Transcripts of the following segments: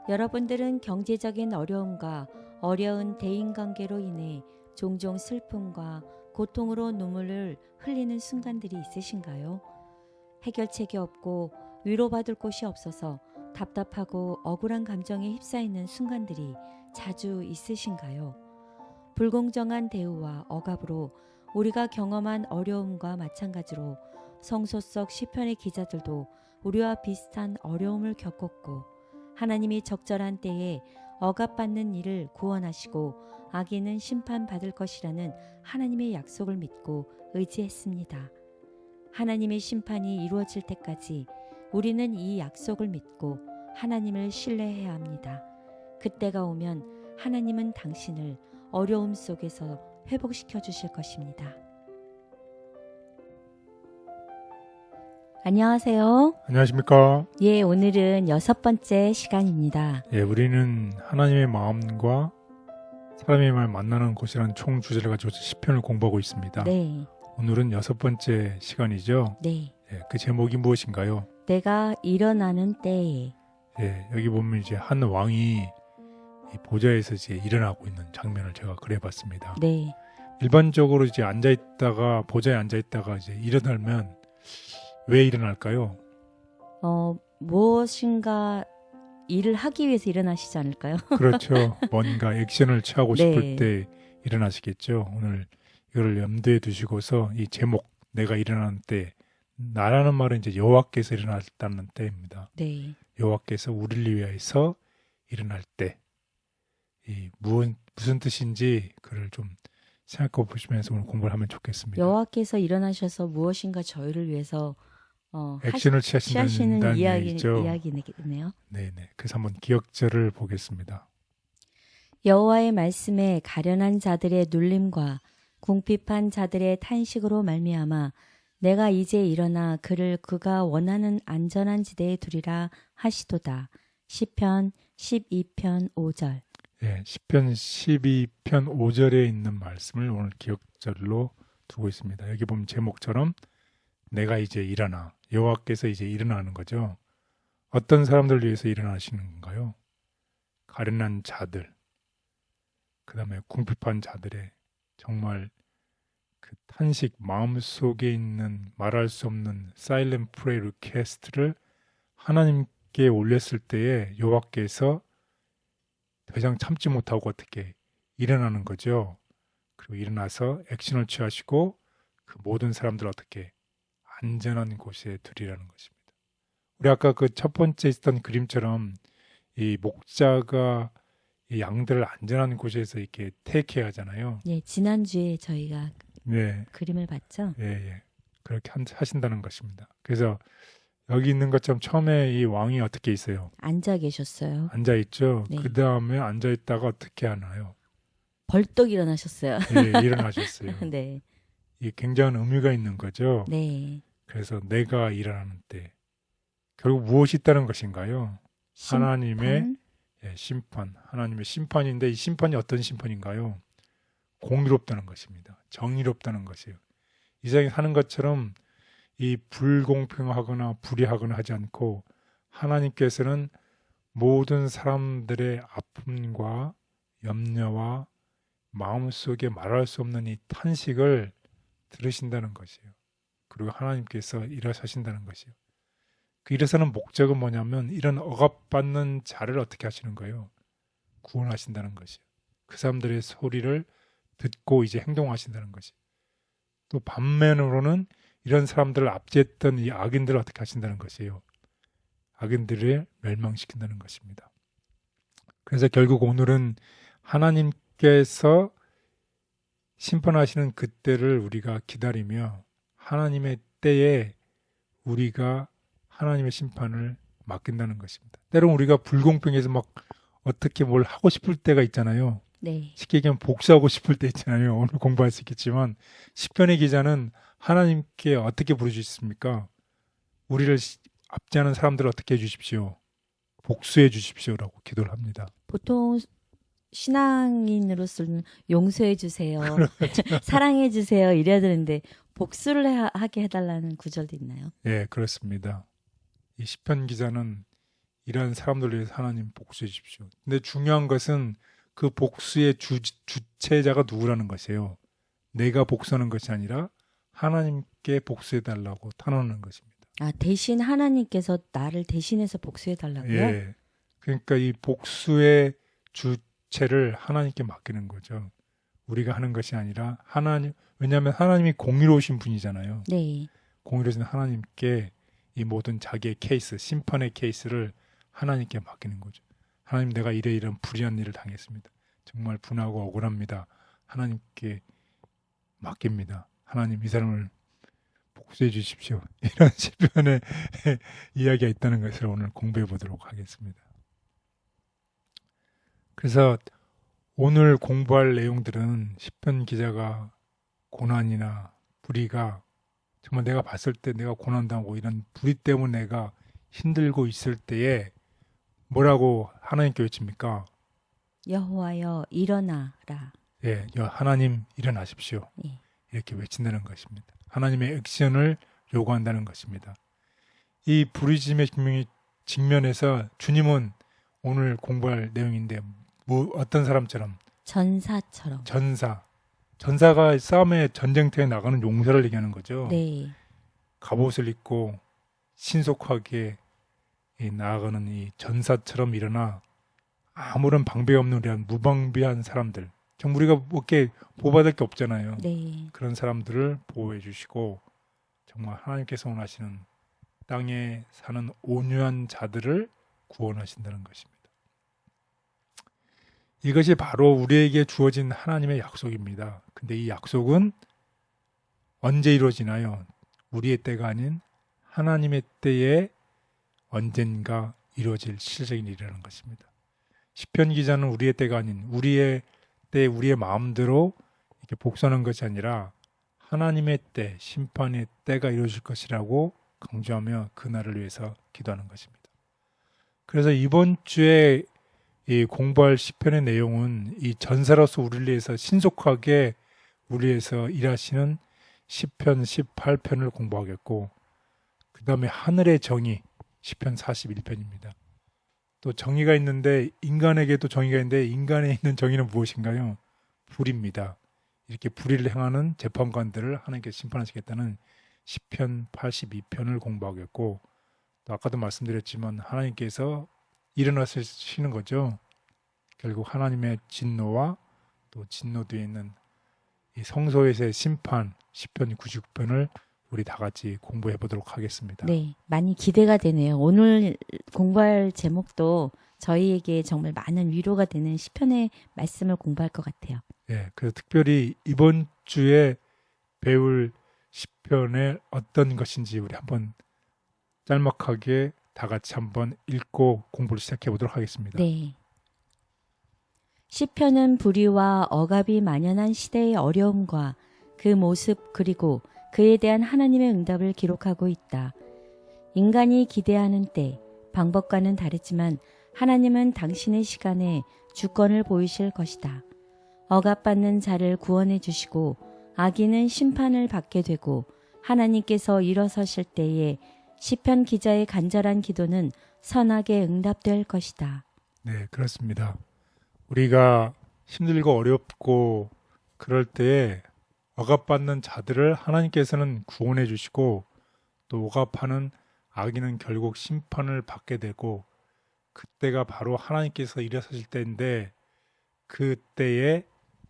여러분들은 경제적인 어려움과 어려운 대인관계로 인해 종종 슬픔과 고통으로 눈물을 흘리는 순간들이 있으신가요? 해결책이 없고 위로받을 곳이 없어서 답답하고 억울한 감정에 휩싸이는 순간들이 자주 있으신가요? 불공정한 대우와 억압으로 우리가 경험한 어려움과 마찬가지로 성서 속 시편의 기자들도 우리와 비슷한 어려움을 겪었고 하나님이 적절한 때에 억압받는 이를 구원하시고 악인은 심판받을 것이라는 하나님의 약속을 믿고 의지했습니다. 하나님의 심판이 이루어질 때까지 우리는 이 약속을 믿고 하나님을 신뢰해야 합니다. 그때가 오면 하나님은 당신을 어려움 속에서 회복시켜 주실 것입니다. 안녕하세요. 안녕하십니까? 예, 오늘은 6번째 시간입니다. 예, 우리는 하나님의 마음과 사람의 말 만나는 곳이라는 총 주제를 가지고 시편을 공부하고 있습니다. 네, 오늘은 6번째 시간이죠. 네. 예, 그 제목이 무엇인가요? 내가 일어나는 때에. 예, 여기 보면 이제 한 왕이 이 보좌에서 이제 일어나고 있는 장면을 제가 그려봤습니다. 네, 일반적으로 이제 보좌에 앉아있다가 이제 일어나면 왜 일어날까요? 무엇인가 일을 하기 위해서 일어나시지 않을까요? 그렇죠. 뭔가 액션을 취하고 네. 싶을 때 일어나시겠죠. 오늘 이거를 염두에 두시고서 이 제목 내가 일어나는 때 나라는 말은 이제 여호와께서 일어났다는 때입니다. 네, 여호와께서 우리를 위하여서 일어날 때 이 무슨 뜻인지 그를 좀 생각해 보시면서 오늘 공부를 하면 좋겠습니다. 여호와께서 일어나셔서 무엇인가 저희를 위해서 액션을 취하시는 취하신다는 얘기죠. 이야기네요. 네네. 그래서 한번 기억절을 보겠습니다. 여호와의 말씀에 가련한 자들의 눌림과 궁핍한 자들의 탄식으로 말미암아 내가 이제 일어나 그를 그가 원하는 안전한 지대에 두리라 하시도다. 시편 12편 5절. 예, 시편 12편 5절에 있는 말씀을 오늘 기억절로 두고 있습니다. 여기 보면 제목처럼 내가 이제 일어나, 여호와께서 이제 일어나는 거죠. 어떤 사람들 위해서 일어나시는 건가요? 가련한 자들, 그 다음에 궁핍한 자들의 정말 그 탄식, 마음속에 있는 말할 수 없는 사일렌트 프레이 리퀘스트를 하나님께 올렸을 때에 여호와께서 더 이상 참지 못하고 어떻게 일어나는 거죠. 그리고 일어나서 액션을 취하시고 그 모든 사람들 어떻게 안전한 곳에 두리라는 것입니다. 우리 아까 그 첫 번째 있었던 그림처럼 이 목자가 이 양들을 안전한 곳에서 이렇게 테이크해야 하잖아요. 예, 지난주에 저희가 네, 그림을 봤죠. 예. 그렇게 하신다는 것입니다. 그래서 여기 있는 것처럼 처음에 이 왕이 어떻게 있어요? 앉아 계셨어요. 앉아 있죠. 네. 그 다음에 앉아 있다가 어떻게 하나요? 벌떡 일어나셨어요. 예, 일어나셨어요. 네, 이 굉장한 의미가 있는 거죠. 네. 그래서 내가 일어나는 때 결국 무엇이 있다는 것인가요? 하나님의 심판, 하나님의 심판인데 이 심판이 어떤 심판인가요? 공의롭다는 것입니다. 정의롭다는 것이에요. 이 세상에 사는 것처럼 이 불공평하거나 불의하거나 하지 않고 하나님께서는 모든 사람들의 아픔과 염려와 마음속에 말할 수 없는 이 탄식을 들으신다는 것이에요. 그리고 하나님께서 일하신다는 것이에요. 그 일하사는 목적은 뭐냐면 이런 억압받는 자를 어떻게 하시는 거예요? 구원하신다는 것이에요. 그 사람들의 소리를 듣고 이제 행동하신다는 것이에요. 또 반면으로는 이런 사람들을 압제했던 이 악인들을 어떻게 하신다는 것이에요. 악인들을 멸망시킨다는 것입니다. 그래서 결국 오늘은 하나님께서 심판하시는 그때를 우리가 기다리며 하나님의 때에 우리가 하나님의 심판을 맡긴다는 것입니다. 때로는 우리가 불공평해서 막 어떻게 뭘 하고 싶을 때가 있잖아요. 네. 쉽게 얘기하면 복수하고 싶을 때 있잖아요. 오늘 공부할 수 있겠지만 시편의 기자는 하나님께 어떻게 부르셨습니까? 우리를 압제하는 사람들을 어떻게 해주십시오? 복수해 주십시오라고 기도를 합니다. 보통 신앙인으로서는 용서해 주세요. 사랑해 주세요. 이래야 되는데 복수를 하게 해달라는 구절도 있나요? 예, 그렇습니다. 이 시편 기자는 이런 사람들을 위해서 하나님 복수해 주십시오. 근데 중요한 것은 그 복수의 주체자가 누구라는 것이에요. 내가 복수하는 것이 아니라 하나님께 복수해 달라고 탄원하는 것입니다. 아, 대신 하나님께서 나를 대신해서 복수해 달라고요? 예. 그러니까 이 복수의 주체를 하나님께 맡기는 거죠. 우리가 하는 것이 아니라 하나님, 왜냐하면 하나님이 공의로우신 분이잖아요. 네. 공의로우신 하나님께 이 모든 자기의 케이스, 심판의 케이스를 하나님께 맡기는 거죠. 하나님, 내가 이런 불의한 일을 당했습니다. 정말 분하고 억울합니다. 하나님께 맡깁니다. 하나님, 이 사람을 복수해 주십시오. 이런 시편의 이야기가 있다는 것을 오늘 공부해 보도록 하겠습니다. 그래서 오늘 공부할 내용들은 시편 기자가 고난이나 불의가 정말 내가 봤을 때 내가 고난당하고 이런 불의 때문에 내가 힘들고 있을 때에 뭐라고 하나님께 외칩니까? 여호와여 일어나라. 예, 하나님 일어나십시오. 예. 이렇게 외친다는 것입니다. 하나님의 액션을 요구한다는 것입니다. 이 부르짖음의 직면에서 주님은 오늘 공부할 내용인데 어떤 사람처럼 전사처럼. 전사가 싸움의 전쟁터에 나가는 용사를 얘기하는 거죠. 네. 갑옷을 입고 신속하게 나아가는 이 전사처럼 일어나 아무런 방배 없는 이런 무방비한 사람들, 정말 우리가 이렇게 보호받을 게 없잖아요. 네. 그런 사람들을 보호해 주시고 정말 하나님께서 원하시는 땅에 사는 온유한 자들을 구원하신다는 것입니다. 이것이 바로 우리에게 주어진 하나님의 약속입니다. 근데 이 약속은 언제 이루어지나요? 우리의 때가 아닌 하나님의 때에 언젠가 이루어질 실적인 일이라는 것입니다. 시편 기자는 우리의 때가 아닌 우리의 때, 우리의 마음대로 이렇게 복수하는 것이 아니라 하나님의 때, 심판의 때가 이루어질 것이라고 강조하며 그날을 위해서 기도하는 것입니다. 그래서 이번 주에 이 공부할 시편의 내용은 이 전사로서 우리를 위해서 신속하게 우리를 위해서 일하시는 시편 18편을 공부하겠고, 그 다음에 하늘의 정의 시편 41편입니다. 또 정의가 있는데 인간에게도 정의가 있는데 인간에 있는 정의는 무엇인가요? 불의입니다. 이렇게 불의를 행하는 재판관들을 하나님께서 심판하시겠다는 시편 82편을 공부하겠고, 또 아까도 말씀드렸지만 하나님께서 일어나시는 거죠. 결국 하나님의 진노와 또 진노 뒤에 있는 이 성소에서의 심판 시편 99편을 우리 다 같이 공부해 보도록 하겠습니다. 네, 많이 기대가 되네요. 오늘 공부할 제목도 저희에게 정말 많은 위로가 되는 시편의 말씀을 공부할 것 같아요. 예, 그래서 특별히 이번 주에 배울 시편의 어떤 것인지 우리 한번 짤막하게 다 같이 한번 읽고 공부를 시작해 보도록 하겠습니다. 네. 시편은 불의와 억압이 만연한 시대의 어려움과 그 모습 그리고 그에 대한 하나님의 응답을 기록하고 있다. 인간이 기대하는 때, 방법과는 다르지만 하나님은 당신의 시간에 주권을 보이실 것이다. 억압받는 자를 구원해 주시고 악인은 심판을 받게 되고 하나님께서 일어서실 때에 시편 기자의 간절한 기도는 선하게 응답될 것이다. 네, 그렇습니다. 우리가 힘들고 어렵고 그럴 때에 억압받는 자들을 하나님께서는 구원해 주시고 또 억압하는 악인은 결국 심판을 받게 되고 그때가 바로 하나님께서 일어서실 때인데 그때에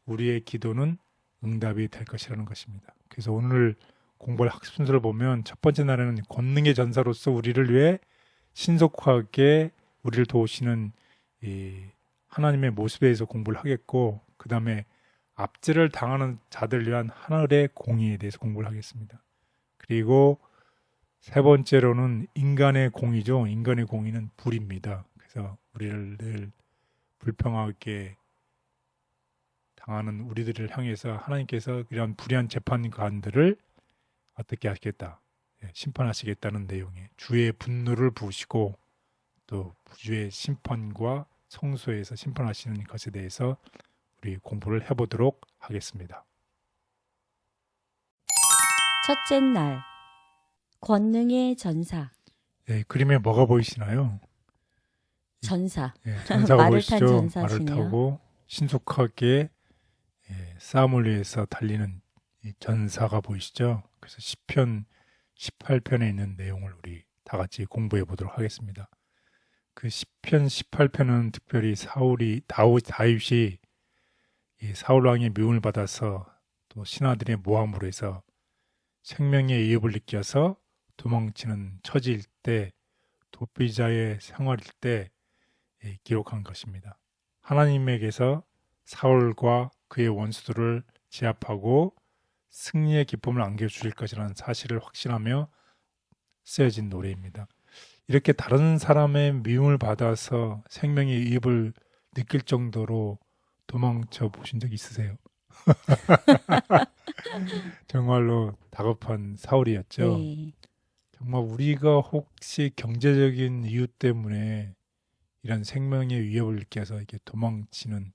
우리의 기도는 응답이 될 것이라는 것입니다. 그래서 오늘 공부할 학습 순서를 보면 첫 번째 날에는 권능의 전사로서 우리를 위해 신속하게 우리를 도우시는 이 하나님의 모습에 대해서 공부를 하겠고 그 다음에 압제를 당하는 자들을 위한 하늘의 공의에 대해서 공부를 하겠습니다. 그리고 세 번째로는 인간의 공의죠. 인간의 공의는 불입니다. 그래서 우리를 늘 불평하게 당하는 우리들을 향해서 하나님께서 이런 불의한 재판관들을 어떻게 하시겠다, 심판하시겠다는 내용의 주의 분노를 부으시고 또 주의 심판과 성소에서 심판하시는 것에 대해서 우리 공부를 해보도록 하겠습니다. 첫째 날, 권능의 전사. 네, 그림에 뭐가 보이시나요? 전사. 전사가 말을 탄 보이시죠? 전사시네요. 말을 타고 신속하게 싸움을 위해서 달리는 이 전사가 보이시죠? 그래서 시편 18편에 있는 내용을 우리 다 같이 공부해 보도록 하겠습니다. 그 시편 18편은 특별히 다윗이 이 사울 왕의 미움을 받아서 또 신하들의 모함으로 해서 생명의 위협을 느껴서 도망치는 처지일 때, 도피자의 생활일 때 기록한 것입니다. 하나님에게서 사울과 그의 원수들을 제압하고 승리의 기쁨을 안겨주실 것이라는 사실을 확신하며 쓰여진 노래입니다. 이렇게 다른 사람의 미움을 받아서 생명의 위협을 느낄 정도로 도망쳐 보신 적 있으세요? 정말로 다급한 사울이었죠. 네. 정말 우리가 혹시 경제적인 이유 때문에 이런 생명의 위협을 느껴서 이렇게 도망치는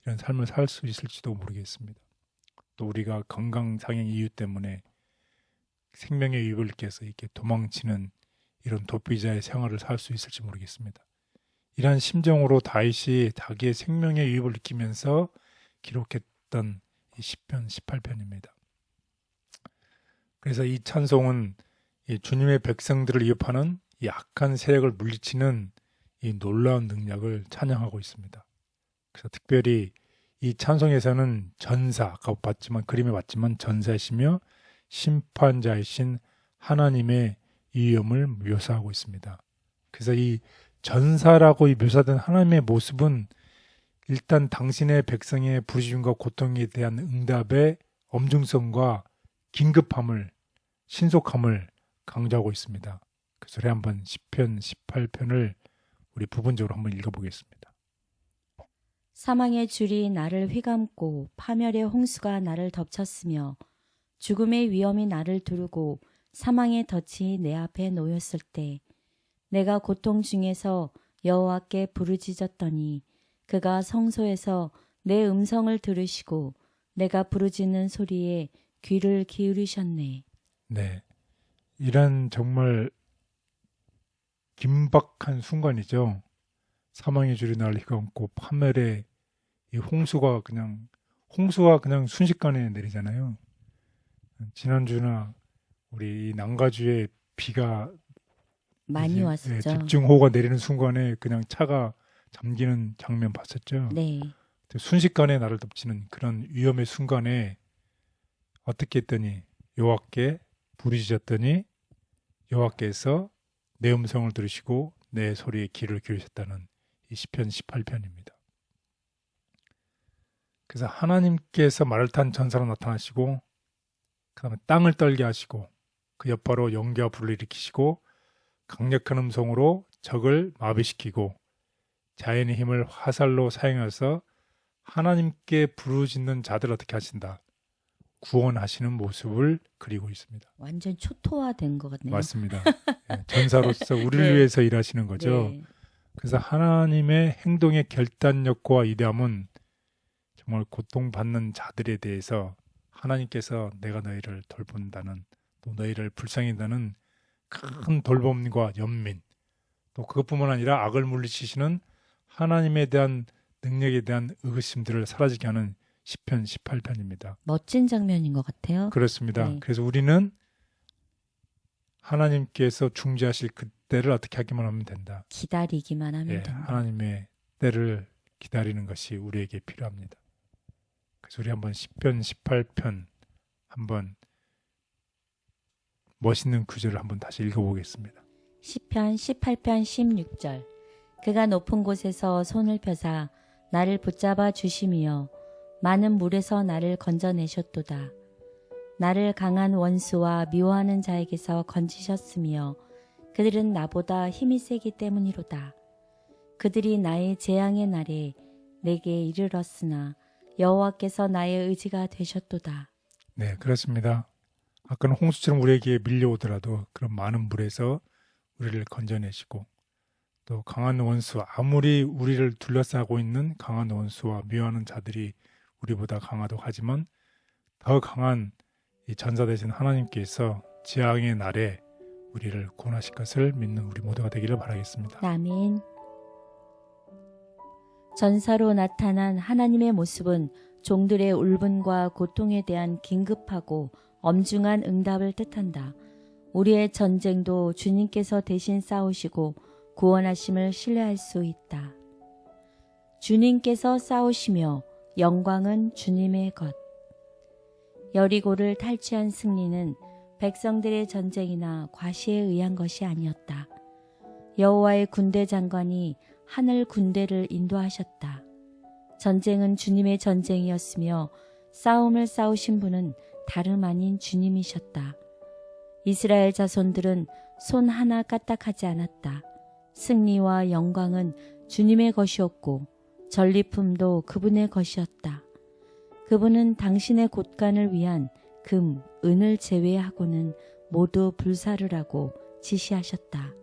이런 삶을 살 수 있을지도 모르겠습니다. 또 우리가 건강상의 이유 때문에 생명의 위협을 느껴서 이렇게 도망치는 이런 도피자의 생활을 살 수 있을지 모르겠습니다. 이러한 심정으로 다윗이 자기의 생명의 위협을 느끼면서 기록했던 이 시편 18편입니다. 그래서 이 찬송은 이 주님의 백성들을 위협하는 이 악한 세력을 물리치는 이 놀라운 능력을 찬양하고 있습니다. 그래서 특별히 이 찬송에서는 전사, 아까 그림에 봤지만 전사이시며 심판자이신 하나님의 위엄을 묘사하고 있습니다. 그래서 이 전사라고 묘사된 하나님의 모습은 일단 당신의 백성의 부르심과 고통에 대한 응답의 엄중성과 긴급함을, 신속함을 강조하고 있습니다. 그래서 한번 시편 18편을 우리 부분적으로 한번 읽어보겠습니다. 사망의 줄이 나를 휘감고 파멸의 홍수가 나를 덮쳤으며 죽음의 위험이 나를 두르고 사망의 덫이 내 앞에 놓였을 때 내가 고통 중에서 여호와께 부르짖었더니 그가 성소에서 내 음성을 들으시고 내가 부르짖는 소리에 귀를 기울이셨네. 네, 이런 정말 긴박한 순간이죠. 사망의 줄이 나를 휘감고 파멸의 이 홍수가 그냥 순식간에 내리잖아요. 지난주나 우리 이 난가주에 비가 많이 왔었죠. 집중호우가 내리는 순간에 그냥 차가 잠기는 장면 봤었죠. 네. 순식간에 나를 덮치는 그런 위험의 순간에 어떻게 했더니 여호와께 부르짖었더니 여호와께서 내 음성을 들으시고 내 소리에 귀를 기울이셨다는 이 시편 18편입니다. 그래서 하나님께서 말을 탄 전사로 나타나시고 그 다음에 땅을 떨게 하시고 그 여파로 연기와 불을 일으키시고 강력한 음성으로 적을 마비시키고 자연의 힘을 화살로 사용해서 하나님께 부르짖는 자들을 어떻게 하신다? 구원하시는 모습을 그리고 있습니다. 완전 초토화된 것 같네요. 맞습니다. 전사로서 우리를 네. 위해서 일하시는 거죠. 네. 그래서 하나님의 행동의 결단력과 위대함은 정말 고통받는 자들에 대해서 하나님께서 내가 너희를 돌본다는 또 너희를 불쌍히다는 큰 돌봄과 연민 또 그것뿐만 아니라 악을 물리치시는 하나님에 대한 능력에 대한 의구심들을 사라지게 하는 시편 18편입니다. 멋진 장면인 것 같아요. 그렇습니다. 네. 그래서 우리는 하나님께서 중재하실 그때를 어떻게 하기만 하면 된다. 기다리기만 하면 된다. 하나님의 때를 기다리는 것이 우리에게 필요합니다. 그래서 우리 한번 시편 18편 한번 멋있는 구절을 한번 다시 읽어보겠습니다. 시편 18편 16절 그가 높은 곳에서 손을 펴사 나를 붙잡아 주심이여 많은 물에서 나를 건져내셨도다. 나를 강한 원수와 미워하는 자에게서 건지셨으며 그들은 나보다 힘이 세기 때문이로다. 그들이 나의 재앙의 날에 내게 이르렀으나 여호와께서 나의 의지가 되셨도다. 네, 그렇습니다. 아까는 홍수처럼 우리에게 밀려오더라도 그런 많은 물에서 우리를 건져내시고 또 강한 원수, 아무리 우리를 둘러싸고 있는 강한 원수와 미워하는 자들이 우리보다 강하다고 하지만 더 강한 이 전사 되신 하나님께서 재앙의 날에 우리를 구원하실 것을 믿는 우리 모두가 되기를 바라겠습니다. 아멘. 전사로 나타난 하나님의 모습은 종들의 울분과 고통에 대한 긴급하고 엄중한 응답을 뜻한다. 우리의 전쟁도 주님께서 대신 싸우시고 구원하심을 신뢰할 수 있다. 주님께서 싸우시며 영광은 주님의 것. 여리고를 탈취한 승리는 백성들의 전쟁이나 과시에 의한 것이 아니었다. 여호와의 군대 장관이 하늘 군대를 인도하셨다. 전쟁은 주님의 전쟁이었으며 싸움을 싸우신 분은 다름 아닌 주님이셨다. 이스라엘 자손들은 손 하나 까딱하지 않았다. 승리와 영광은 주님의 것이었고 전리품도 그분의 것이었다. 그분은 당신의 곳간을 위한 금, 은을 제외하고는 모두 불사르라고 지시하셨다.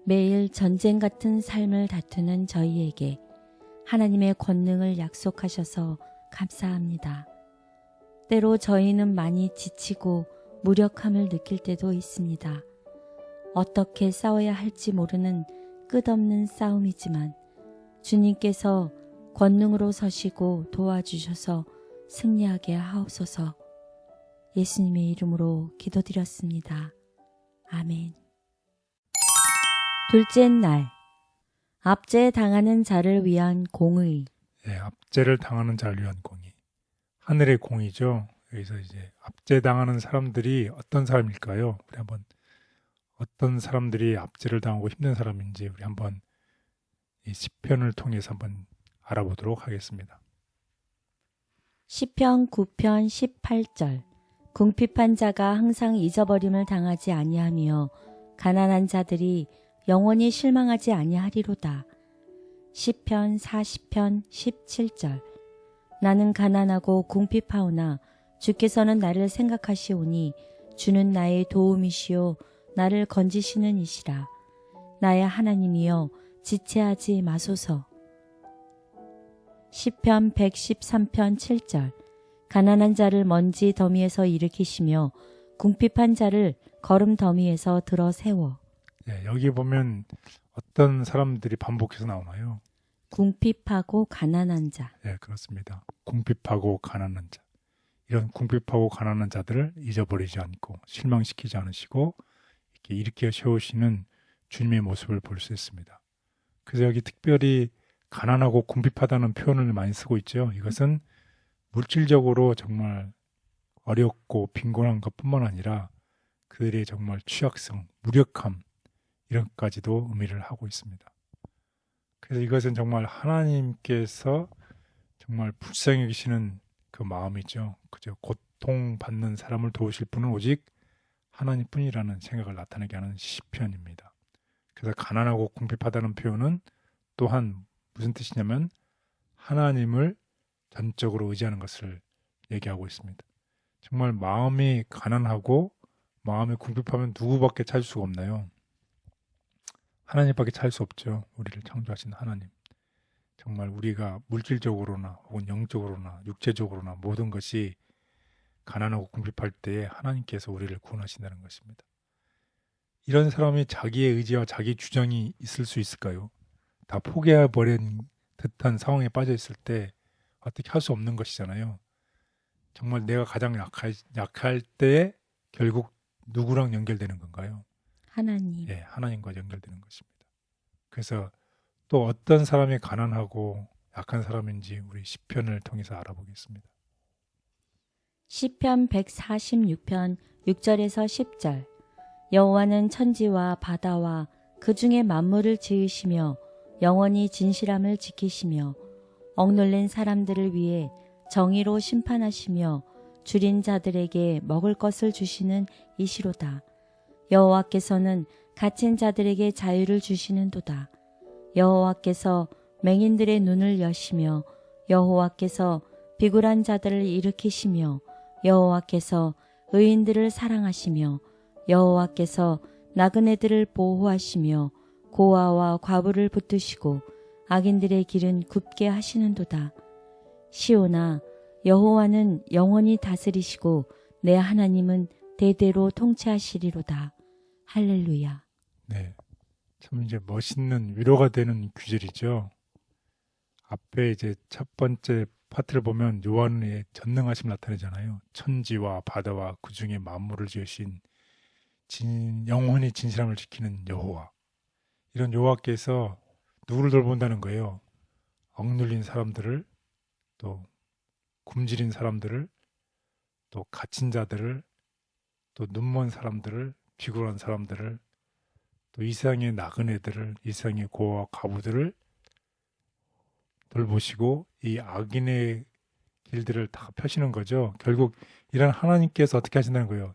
매일 전쟁 같은 삶을 다투는 저희에게 하나님의 권능을 약속하셔서 감사합니다. 때로 저희는 많이 지치고 무력함을 느낄 때도 있습니다. 어떻게 싸워야 할지 모르는 끝없는 싸움이지만 주님께서 권능으로 서시고 도와주셔서 승리하게 하옵소서. 예수님의 이름으로 기도드렸습니다. 아멘. 둘째 날, 압제 당하는 자를 위한 공의. 예, 압제를 당하는 자를 위한 공의. 하늘의 공의죠. 여기서 이제 압제 당하는 사람들이 어떤 사람일까요? 우리 한번 어떤 사람들이 압제를 당하고 힘든 사람인지 우리 한번 이 시편을 통해서 한번 알아보도록 하겠습니다. 시편 9편 18절. 궁핍한 자가 항상 잊어버림을 당하지 아니하며 가난한 자들이 영원히 실망하지 아니하리로다. 시편 40편 17절. 나는 가난하고 궁핍하오나 주께서는 나를 생각하시오니 주는 나의 도움이시오 나를 건지시는 이시라. 나의 하나님이여 지체하지 마소서. 시편 113편 7절. 가난한 자를 먼지 더미에서 일으키시며 궁핍한 자를 거름 더미에서 들어 세워. 예, 여기 보면 어떤 사람들이 반복해서 나오나요? 궁핍하고 가난한 자. 예, 그렇습니다. 궁핍하고 가난한 자. 이런 궁핍하고 가난한 자들을 잊어버리지 않고 실망시키지 않으시고 이렇게 일으켜 세우시는 주님의 모습을 볼 수 있습니다. 그래서 여기 특별히 가난하고 궁핍하다는 표현을 많이 쓰고 있죠. 이것은 물질적으로 정말 어렵고 빈곤한 것뿐만 아니라 그들의 정말 취약성, 무력함 이런 것까지도 의미를 하고 있습니다. 그래서 이것은 정말 하나님께서 정말 불쌍히 여기시는 그 마음이죠. 그저 고통받는 사람을 도우실 분은 오직 하나님뿐이라는 생각을 나타내게 하는 시편입니다. 그래서 가난하고 궁핍하다는 표현은 또한 무슨 뜻이냐면 하나님을 전적으로 의지하는 것을 얘기하고 있습니다. 정말 마음이 가난하고 마음이 궁핍하면 누구밖에 찾을 수가 없나요? 하나님밖에 찾을 수 없죠. 우리를 창조하신 하나님. 정말 우리가 물질적으로나 혹은 영적으로나 육체적으로나 모든 것이 가난하고 궁핍할 때에 하나님께서 우리를 구원하신다는 것입니다. 이런 사람이 자기의 의지와 자기 주장이 있을 수 있을까요? 다 포기해버린 듯한 상황에 빠져 있을 때 어떻게 할 수 없는 것이잖아요. 정말 내가 가장 약할 때에 결국 누구랑 연결되는 건가요? 하나님. 예, 하나님과 연결되는 것입니다. 그래서 또 어떤 사람이 가난하고 약한 사람인지 우리 시편을 통해서 알아보겠습니다. 시편 146편 6절에서 10절. 여호와는 천지와 바다와 그 중에 만물을 지으시며 영원히 진실함을 지키시며 억눌린 사람들을 위해 정의로 심판하시며 줄인 자들에게 먹을 것을 주시는 이시로다. 여호와께서는 갇힌 자들에게 자유를 주시는도다. 여호와께서 맹인들의 눈을 여시며 여호와께서 비굴한 자들을 일으키시며 여호와께서 의인들을 사랑하시며 여호와께서 나그네들을 보호하시며 고아와 과부를 붙드시고 악인들의 길은 굽게 하시는도다. 시온아, 여호와는 영원히 다스리시고 내 하나님은 대대로 통치하시리로다. 할렐루야. 네, 참 이제 멋있는 위로가 되는 구절이죠. 앞에 이제 첫 번째 파트를 보면 요한의 전능하심 나타내잖아요. 천지와 바다와 그 중에 만물을 지으신 영원히 진실함을 지키는 여호와. 이런 여호와께서 누구를 돌본다는 거예요? 억눌린 사람들을, 또 굶주린 사람들을, 또 갇힌 자들을, 또 눈먼 사람들을, 비굴한 사람들을, 또 이 세상의 나그네들을, 이 세상의 고아와 과부들을 돌보시고 이 악인의 길들을 다 펴시는 거죠. 결국 이런 하나님께서 어떻게 하신다는 거예요?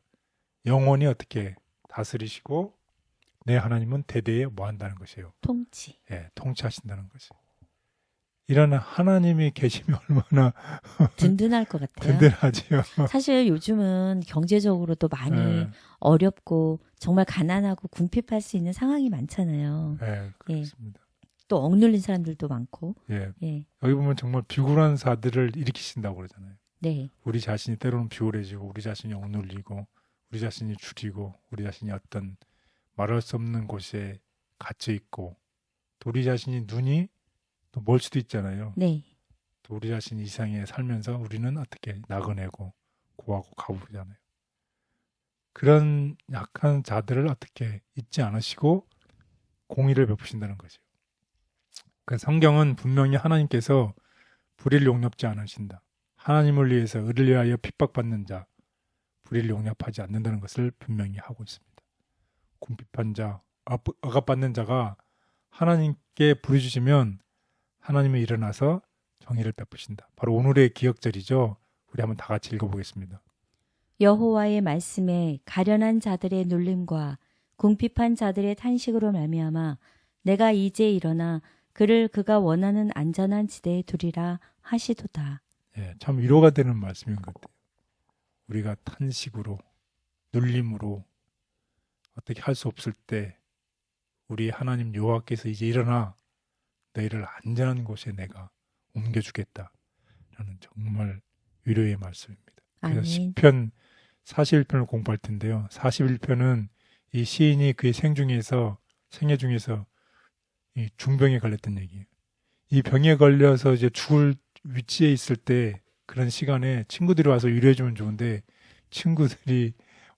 영원히 어떻게 다스리시고 내 하나님은 대대에 뭐 한다는 것이에요? 통치. 예, 통치하신다는 것이. 이런 하나님이 계시면 얼마나 든든할 것 같아요. 든든하지요. 사실 요즘은 경제적으로도 많이 예, 어렵고 정말 가난하고 궁핍할 수 있는 상황이 많잖아요. 예, 그렇습니다. 또 억눌린 사람들도 많고. 예, 예. 여기 보면 정말 비굴한 자들을 일으키신다고 그러잖아요. 네. 우리 자신이 때로는 비굴해지고 우리 자신이 억눌리고 우리 자신이 줄이고 우리 자신이 어떤 말할 수 없는 곳에 갇혀 있고 또 우리 자신이 눈이 또 멀 수도 있잖아요. 네. 또 우리 자신이 이상에 살면서 우리는 어떻게 나그네고 고하고 가부르잖아요. 그런 약한 자들을 어떻게 잊지 않으시고 공의를 베푸신다는 거죠. 그 성경은 분명히 하나님께서 불의를 용납지 않으신다. 하나님을 위해서 의를 위하여 핍박받는 자, 불의를 용납하지 않는다는 것을 분명히 하고 있습니다. 궁핍한 자, 억압받는 자가 하나님께 부르짖으면 하나님이 일어나서 정의를 베푸신다. 바로 오늘의 기억절이죠. 우리 한번 다 같이 읽어보겠습니다. 여호와의 말씀에 가련한 자들의 눌림과 궁핍한 자들의 탄식으로 말미암아 내가 이제 일어나 그를 그가 원하는 안전한 지대에 두리라 하시도다. 예, 참 위로가 되는 말씀인 것 같아요. 우리가 탄식으로, 눌림으로 어떻게 할 수 없을 때 우리 하나님 여호와께서 이제 일어나 너희를 안전한 곳에 내가 옮겨주겠다. 라는 정말 위로의 말씀입니다. 그래서 아멘. 시편 41편을 공부할 텐데요. 41편은 이 시인이 그의 생애 중에서 이 중병에 걸렸던 얘기예요. 이 병에 걸려서 이제 죽을 위치에 있을 때 그런 시간에 친구들이 와서 위로해주면 좋은데 친구들이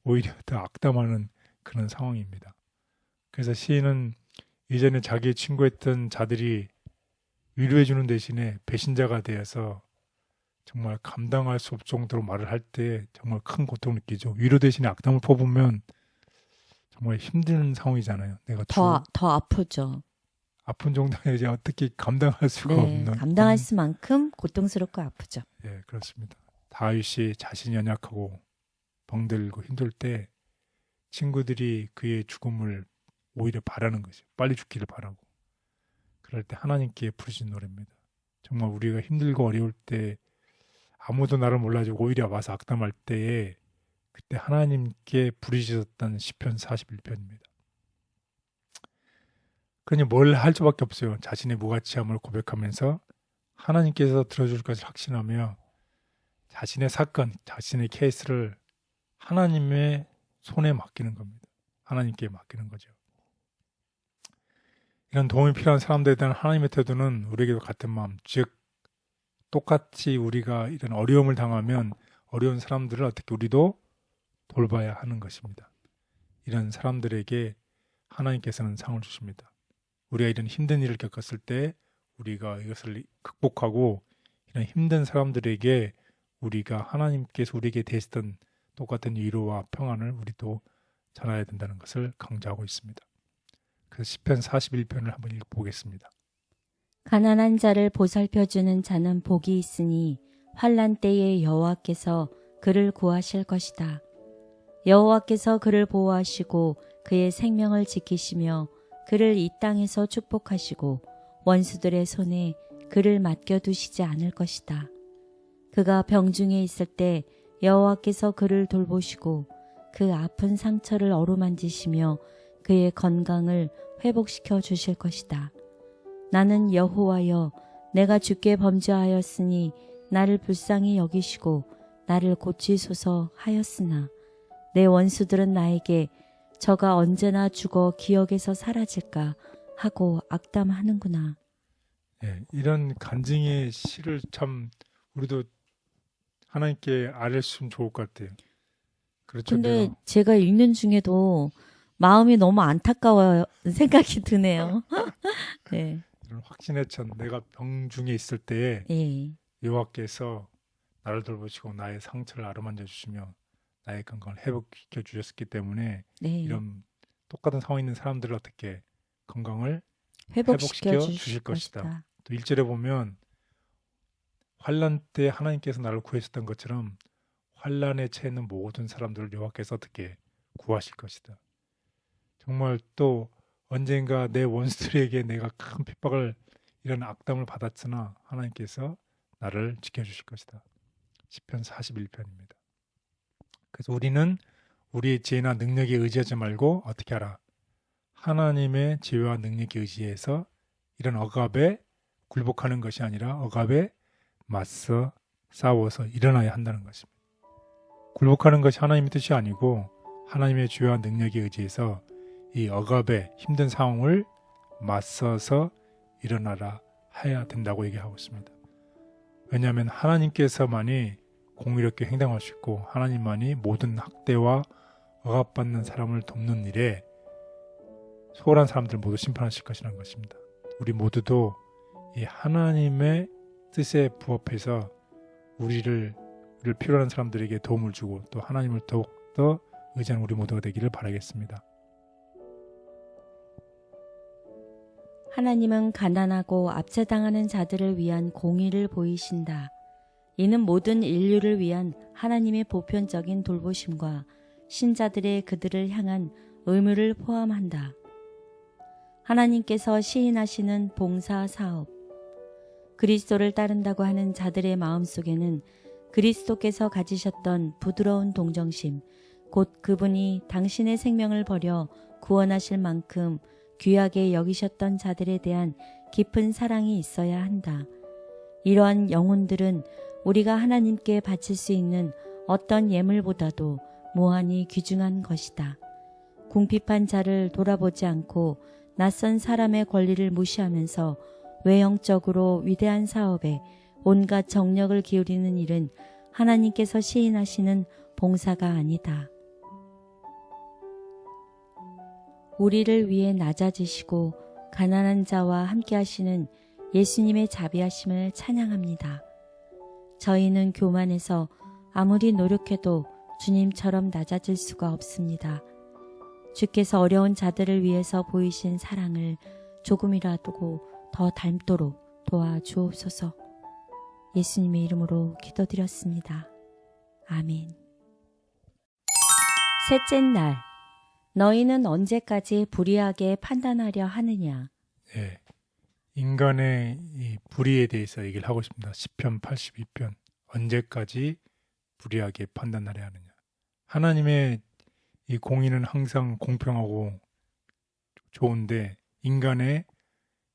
오히려 더 악담하는 그런 상황입니다. 그래서 시인은 이전에 자기 친구했던 자들이 위로해주는 대신에 배신자가 되어서 정말 감당할 수 없을 정도로 말을 할 때 정말 큰 고통을 느끼죠. 위로 대신에 악담을 퍼부으면 정말 힘든 상황이잖아요. 내가 더 아프죠. 아픈 정도에 이제 어떻게 감당할 수가 네, 없는. 감당할 수만큼 고통스럽고 아프죠. 예, 그렇습니다. 다윗이 자신이 연약하고 병들고 힘들 때 친구들이 그의 죽음을 오히려 바라는 거죠. 빨리 죽기를 바라고. 그럴 때 하나님께 부르신 노래입니다. 정말 우리가 힘들고 어려울 때 아무도 나를 몰라주고 오히려 와서 악담할 때에 그때 하나님께 부르짖었던 시편 41편입니다. 그러니 뭘 할 수밖에 없어요. 자신의 무가치함을 고백하면서 하나님께서 들어줄 것을 확신하며 자신의 사건, 자신의 케이스를 하나님의 손에 맡기는 겁니다. 하나님께 맡기는 거죠. 이런 도움이 필요한 사람들에 대한 하나님의 태도는 우리에게도 같은 마음, 즉 똑같이 우리가 이런 어려움을 당하면 어려운 사람들을 어떻게 우리도 돌봐야 하는 것입니다. 이런 사람들에게 하나님께서는 상을 주십니다. 우리가 이런 힘든 일을 겪었을 때 우리가 이것을 극복하고 이런 힘든 사람들에게 우리가 하나님께서 우리에게 대했던 똑같은 위로와 평안을 우리도 전해야 된다는 것을 강조하고 있습니다. 그래서 시편 41편을 한번 읽어보겠습니다. 가난한 자를 보살펴주는 자는 복이 있으니 환난 때에 여호와께서 그를 구하실 것이다. 여호와께서 그를 보호하시고 그의 생명을 지키시며 그를 이 땅에서 축복하시고 원수들의 손에 그를 맡겨두시지 않을 것이다. 그가 병중에 있을 때 여호와께서 그를 돌보시고 그 아픈 상처를 어루만지시며 그의 건강을 회복시켜 주실 것이다. 나는 여호와여 내가 주께 범죄하였으니 나를 불쌍히 여기시고 나를 고치소서 하였으나 내 원수들은 나에게 저가 언제나 죽어 기억에서 사라질까 하고 악담하는구나. 예, 이런 간증의 시를 참 우리도 하나님께 알았으면 좋을 것 같아요. 그렇죠. 근데 내가 제가 읽는 중에도 마음이 너무 안타까워요. 생각이 드네요. 네. 이런 확신에 찬 내가 병중에 있을 때에 예. 여호와께서 나를 돌보시고 나의 상처를 아르만져 주시며 나의 건강을 회복시켜 주셨기 때문에 네. 이런 똑같은 상황에 있는 사람들을 어떻게 건강을 회복시켜 주실 주실 것이다. 것이다. 또 1절에 보면 환난 때 하나님께서 나를 구하셨던 것처럼 환난에 처해 있는 모든 사람들을 여호와께서 어떻게 구하실 것이다. 정말 또 언젠가 내 원수들에게 내가 큰 핍박을 이런 악담을 받았으나 하나님께서 나를 지켜주실 것이다. 시편 41편입니다. 그래서 우리는 우리의 지혜나 능력에 의지하지 말고 어떻게 하라? 하나님의 지혜와 능력에 의지해서 이런 억압에 굴복하는 것이 아니라 억압에 맞서 싸워서 일어나야 한다는 것입니다. 굴복하는 것이 하나님의 뜻이 아니고 하나님의 지혜와 능력에 의지해서 이 억압의 힘든 상황을 맞서서 일어나라 해야 된다고 얘기하고 있습니다. 왜냐하면 하나님께서만이 공의롭게 행동할 수 있고 하나님만이 모든 학대와 억압받는 사람을 돕는 일에 소홀한 사람들 모두 심판하실 것이라는 것입니다. 우리 모두도 이 하나님의 뜻에 부합해서 우리를 필요한 사람들에게 도움을 주고 또 하나님을 더욱더 의지하는 우리 모두가 되기를 바라겠습니다. 하나님은 가난하고 압제당하는 자들을 위한 공의를 보이신다. 이는 모든 인류를 위한 하나님의 보편적인 돌보심과 신자들의 그들을 향한 의무를 포함한다. 하나님께서 시인하시는 봉사 사업, 그리스도를 따른다고 하는 자들의 마음속에는 그리스도께서 가지셨던 부드러운 동정심, 곧 그분이 당신의 생명을 버려 구원하실 만큼 귀하게 여기셨던 자들에 대한 깊은 사랑이 있어야 한다. 이러한 영혼들은 우리가 하나님께 바칠 수 있는 어떤 예물보다도 무한히 귀중한 것이다. 궁핍한 자를 돌아보지 않고 낯선 사람의 권리를 무시하면서 외형적으로 위대한 사업에 온갖 정력을 기울이는 일은 하나님께서 시인하시는 봉사가 아니다. 우리를 위해 낮아지시고 가난한 자와 함께 하시는 예수님의 자비하심을 찬양합니다. 저희는 교만해서 아무리 노력해도 주님처럼 낮아질 수가 없습니다. 주께서 어려운 자들을 위해서 보이신 사랑을 조금이라도 더 닮도록 도와주옵소서. 예수님의 이름으로 기도드렸습니다. 아멘. 셋째 날, 너희는 언제까지 불의하게 판단하려 하느냐? 예, 인간의 이 불의에 대해서 얘기를 하고 있습니다. 시편 82편 언제까지 불의하게 판단하려 하느냐? 하나님의 이 공의는 항상 공평하고 좋은데 인간의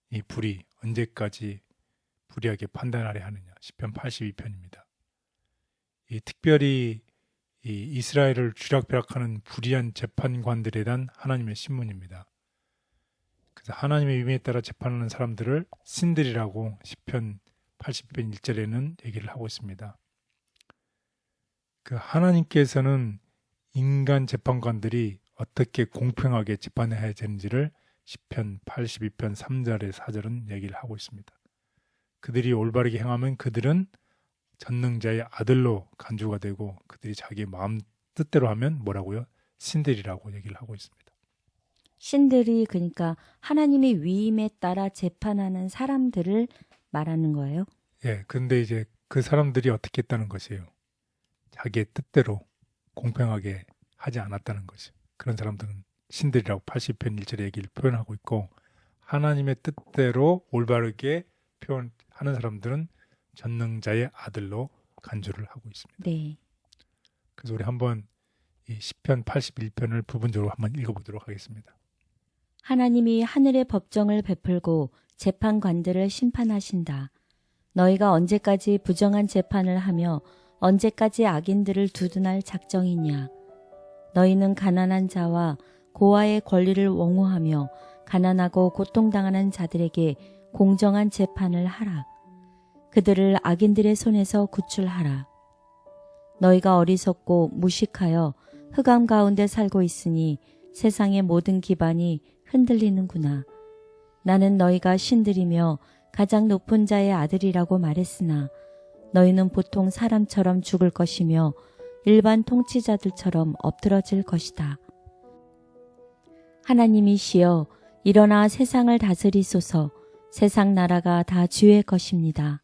이 불의 언제까지 불의하게 판단하려 하느냐? 시편 82편입니다. 이 특별히 이 이스라엘을 쥐락펴락하는 불의한 재판관들에 대한 하나님의 신문입니다. 그래서 하나님의 의미에 따라 재판하는 사람들을 신들이라고 시편 80편 1절에는 얘기를 하고 있습니다. 그 하나님께서는 인간 재판관들이 어떻게 공평하게 재판해야 되는지를 시편 82편 3절에 4절은 얘기를 하고 있습니다. 그들이 올바르게 행하면 그들은 전능자의 아들로 간주가 되고 그들이 자기 마음 뜻대로 하면 뭐라고요? 신들이라고 얘기를 하고 있습니다. 신들이 그러니까 하나님의 위임에 따라 재판하는 사람들을 말하는 거예요? 예, 근데 이제 그 사람들이 어떻게 했다는 것이에요. 자기의 뜻대로 공평하게 하지 않았다는 것이요. 그런 사람들은 신들이라고 80편 1절의 얘기를 표현하고 있고 하나님의 뜻대로 올바르게 표현하는 사람들은 전능자의 아들로 간주를 하고 있습니다. 네. 그래서 우리 한번 이 시편 81편을 부분적으로 한번 읽어보도록 하겠습니다. 하나님이 하늘의 법정을 베풀고 재판관들을 심판하신다. 너희가 언제까지 부정한 재판을 하며 언제까지 악인들을 두둔할 작정이냐. 너희는 가난한 자와 고아의 권리를 옹호하며 가난하고 고통당하는 자들에게 공정한 재판을 하라. 그들을 악인들의 손에서 구출하라. 너희가 어리석고 무식하여 흑암 가운데 살고 있으니 세상의 모든 기반이 흔들리는구나. 나는 너희가 신들이며 가장 높은 자의 아들이라고 말했으나 너희는 보통 사람처럼 죽을 것이며 일반 통치자들처럼 엎드러질 것이다. 하나님이시여 일어나 세상을 다스리소서. 세상 나라가 다 주의 것입니다.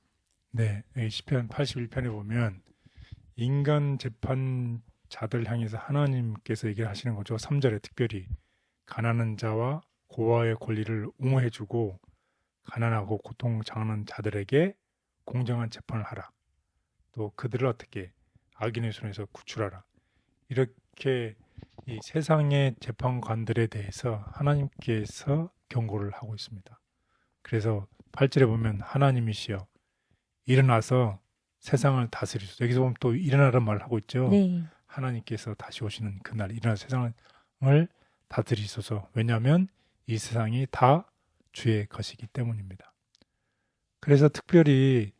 네, 여기 시편 81편에 보면 인간 재판자들 향해서 하나님께서 얘기를 하시는 거죠. 3절에 특별히 가난한 자와 고아의 권리를 옹호해주고 가난하고 고통당하는 자들에게 공정한 재판을 하라. 또 그들을 어떻게 악인의 손에서 구출하라. 이렇게 이 세상의 재판관들에 대해서 하나님께서 경고를 하고 있습니다. 그래서 8절에 보면 하나님이시여 일어나서 세상을 다스리소서. 여기서 보면 또 일어나라는 말을 하고 있죠. 네. 하나님께서 다시 오시는 그날 일어나서 세상을 다스리소서. 왜냐하면 이 세상이 다 주의 것이기 때문입니다. 그래서 특별히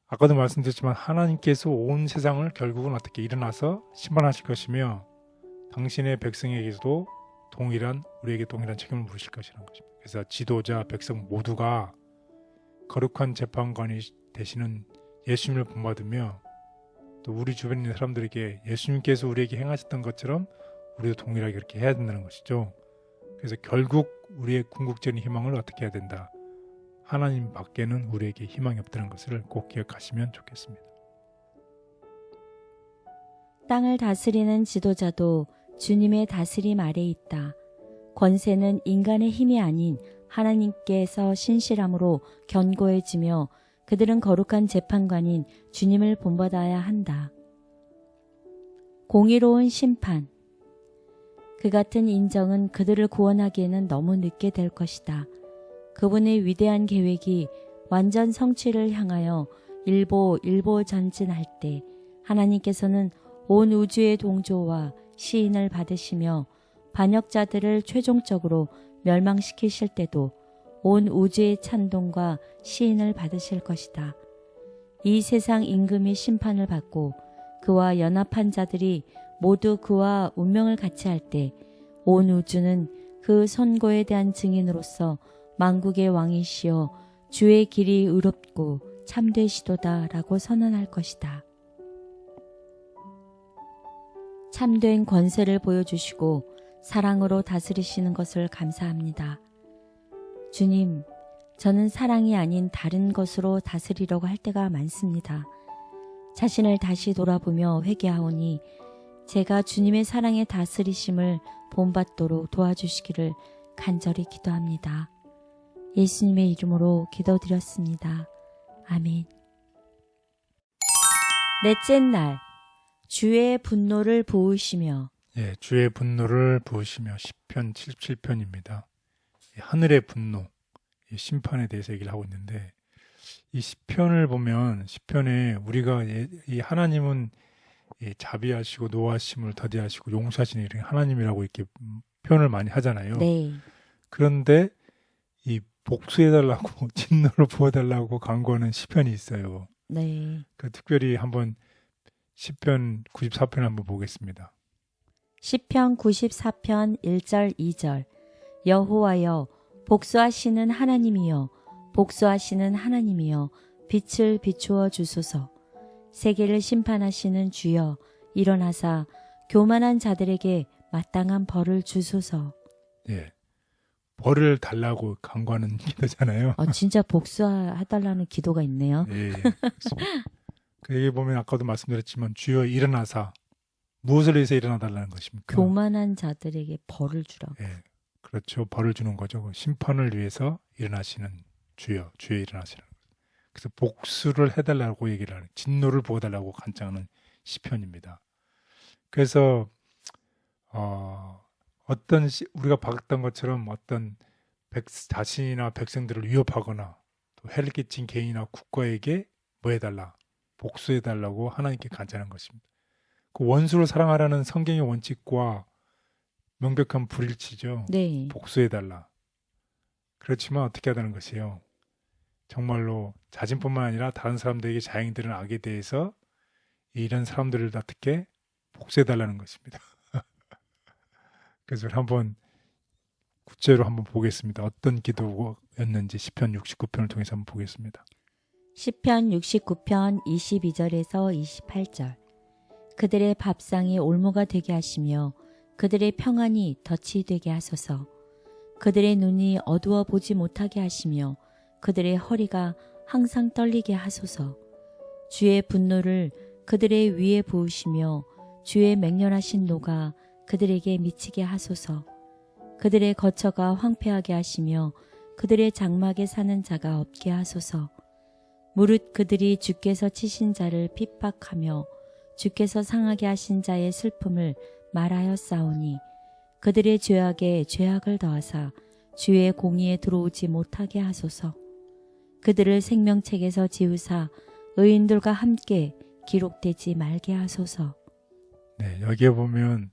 아까도 말씀드렸지만 하나님께서 온 세상을 결국은 어떻게 일어나서 심판하실 것이며 당신의 백성에게도 우리에게 동일한 책임을 물으실 것이라는 것입니다. 그래서 지도자, 백성 모두가 거룩한 재판관이 되시는 예수님을 본받으며 또 우리 주변에 있는 사람들에게 예수님께서 우리에게 행하셨던 것처럼 우리도 동일하게 그렇게 해야 된다는 것이죠. 그래서 결국 우리의 궁극적인 희망을 어떻게 해야 된다. 하나님 밖에는 우리에게 희망이 없다는 것을 꼭 기억하시면 좋겠습니다. 땅을 다스리는 지도자도 주님의 다스림 아래 있다. 권세는 인간의 힘이 아닌 하나님께서 신실함으로 견고해지며 그들은 거룩한 재판관인 주님을 본받아야 한다. 공의로운 심판. 그 같은 인정은 그들을 구원하기에는 너무 늦게 될 것이다. 그분의 위대한 계획이 완전 성취를 향하여 일보 전진할 때 하나님께서는 온 우주의 동조와 시인을 받으시며 반역자들을 최종적으로 멸망시키실 때도 온 우주의 찬동과 시인을 받으실 것이다. 이 세상 임금이 심판을 받고 그와 연합한 자들이 모두 그와 운명을 같이 할 때 온 우주는 그 선고에 대한 증인으로서 만국의 왕이시여 주의 길이 의롭고 참되시도다 라고 선언할 것이다. 참된 권세를 보여주시고 사랑으로 다스리시는 것을 감사합니다. 주님, 저는 사랑이 아닌 다른 것으로 다스리려고 할 때가 많습니다. 자신을 다시 돌아보며 회개하오니 제가 주님의 사랑의 다스리심을 본받도록 도와주시기를 간절히 기도합니다. 예수님의 이름으로 기도드렸습니다. 아멘. 넷째 날, 주의 분노를 부으시며. 예, 주의 분노를 부으시며 시편 77편입니다. 하늘의 분노, 심판에 대해서 얘기를 하고 있는데 이 시편을 보면 시편에 우리가 이 하나님은 자비하시고 노하심을 더디하시고 용서하시는 이런 하나님이라고 이렇게 표현을 많이 하잖아요. 네. 그런데 이 복수해달라고 진노를 부어달라고 간구하는 시편이 있어요. 네. 그 특별히 한번 시편 94편 한번 보겠습니다. 시편 94편 1절 2절 여호와여 복수하시는 하나님이여 복수하시는 하나님이여 빛을 비추어 주소서. 세계를 심판하시는 주여 일어나사 교만한 자들에게 마땅한 벌을 주소서. 예, 벌을 달라고 간구하는 기도잖아요. 진짜 복수해달라는 기도가 있네요. 예, 그 얘기 보면 아까도 말씀드렸지만 주여 일어나사 무엇을 위해서 일어나달라는 것입니까? 교만한 자들에게 벌을 주라고. 예, 그렇죠. 벌을 주는 거죠. 심판을 위해서 일어나시는 주여 일어나시는 거예요. 그래서 복수를 해달라고 얘기를 하는, 진노를 부어달라고 간청하는 시편입니다. 그래서 우리가 봤던 것처럼 어떤 자신이나 백성들을 위협하거나 또 해를 끼친 개인이나 국가에게 뭐 해달라, 복수해달라고 하나님께 간청하는 것입니다. 그 원수를 사랑하라는 성경의 원칙과 명백한 불일치죠. 네. 복수해달라. 그렇지만 어떻게 하다는 것이요. 정말로 자신뿐만 아니라 다른 사람들에게 자행되는 악에 대해서 이런 사람들을 어떻게 복수해달라는 것입니다. 그래서 한번 구체로 한번 보겠습니다. 어떤 기도였는지 시편 69편을 통해서 한번 보겠습니다. 시편 69편 22절에서 28절. 그들의 밥상이 올무가 되게 하시며 그들의 평안이 덫이 되게 하소서. 그들의 눈이 어두워 보지 못하게 하시며 그들의 허리가 항상 떨리게 하소서. 주의 분노를 그들의 위에 부으시며 주의 맹렬하신 노가 그들에게 미치게 하소서. 그들의 거처가 황폐하게 하시며 그들의 장막에 사는 자가 없게 하소서. 무릇 그들이 주께서 치신 자를 핍박하며 주께서 상하게 하신 자의 슬픔을 말하였사오니 그들의 죄악에 죄악을 더하사 주의 공의에 들어오지 못하게 하소서. 그들을 생명책에서 지우사 의인들과 함께 기록되지 말게 하소서. 네, 여기에 보면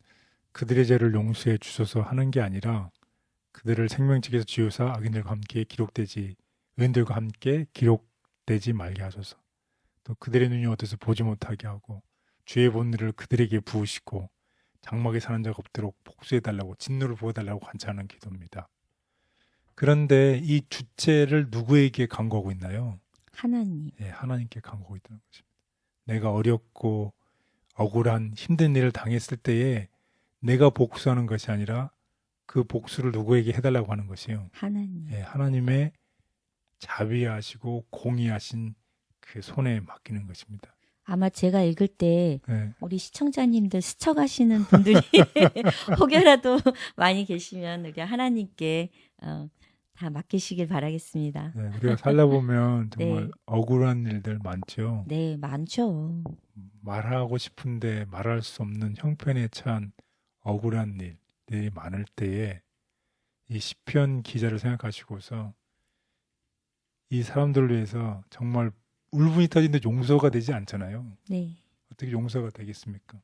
그들의 죄를 용서해 주소서 하는 게 아니라 그들을 생명책에서 지우사 악인들과 함께 기록되지 의인들과 함께 기록되지 말게 하소서. 또 그들의 눈이 어두워서 보지 못하게 하고 주의 본능을 그들에게 부으시고 장막에 사는 자가 없도록 복수해달라고 진노를 부어달라고 간청하는 기도입니다. 그런데 이 주체를 누구에게 간구하고 있나요? 하나님. 네, 하나님께 간구하고 있다는 것입니다. 내가 어렵고 억울한 힘든 일을 당했을 때에 내가 복수하는 것이 아니라 그 복수를 누구에게 해달라고 하는 것이요. 하나님. 네, 하나님의 자비하시고 공의하신 그 손에 맡기는 것입니다. 아마 제가 읽을 때 네, 우리 시청자님들 스쳐가시는 분들이 혹여라도 많이 계시면 우리 하나님께 다 맡기시길 바라겠습니다. 네, 우리가 살다 보면 정말 네. 억울한 일들 많죠. 네, 많죠. 말하고 싶은데 말할 수 없는 형편에 처한 억울한 일들이 많을 때에 이 시편 기자를 생각하시고서 이 사람들을 위해서 정말 울분이 터지는데 용서가 되지 않잖아요. 네. 어떻게 용서가 되겠습니까?